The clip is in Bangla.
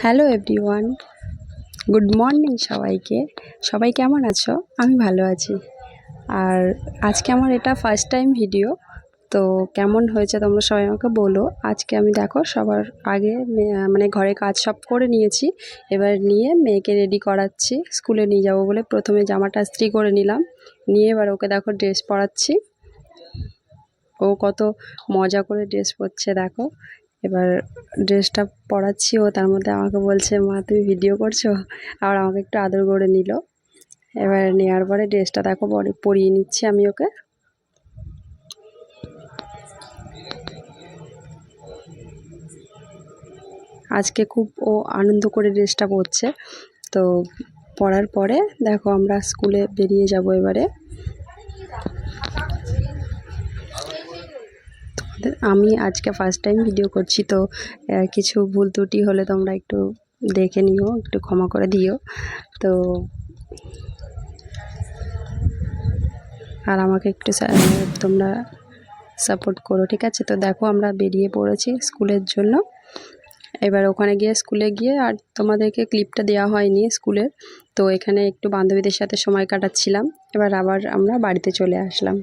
হ্যালো এভরিওয়ান, গুড মর্নিং সবাইকে। সবাই কেমন আছো? আমি ভালো আছি। আর আজকে আমার এটা ফার্স্ট টাইম ভিডিও, তো কেমন হয়েছে তোমরা সবাই আমাকে বলো। আজকে আমি দেখো সবার আগে মানে ঘরে কাজ সব করে নিয়েছি। এবার নিয়ে মেয়েকে রেডি করাচ্ছি, স্কুলে নিয়ে যাব বলে। প্রথমে জামাটা ইস্ত্রি করে নিলাম, নিয়ে এবার ওকে দেখো ড্রেস পরাচ্ছি। ও কত মজা করে ড্রেস পরছে দেখো। এবার ড্রেসটা পরাচ্ছি, ও তার মধ্যে আমাকে বলছে, মা তুমি ভিডিও করছো? আবার আমাকে একটু আদর করে নিল। এবার নেওয়ার পরে ড্রেসটা দেখো পরিয়ে নিচ্ছি আমি ওকে। আজকে খুব ও আনন্দ করে ড্রেসটা পরছে। তো পরার পরে দেখো আমরা স্কুলে বেরিয়ে যাব এবারে। আমি আজকে ফার্স্ট টাইম ভিডিও করছি, তো কিছু ভুল ত্রুটি হলে তোমরা একটু দেখে নিও, একটু ক্ষমা করে দিও। তো আর আমাকে একটু তোমরা সাপোর্ট করো, ঠিক আছে? তো দেখো আমরা বেরিয়ে পড়েছি স্কুলের জন্য। এবার ওখানে গিয়ে স্কুলে গিয়ে আর তোমাদেরকে ক্লিপটা দেওয়া হয়নি স্কুলের, তো এখানে একটু বান্ধবীদের সাথে সময় কাটাচ্ছিলাম। এবার আবার আমরা বাড়িতে চলে আসলাম।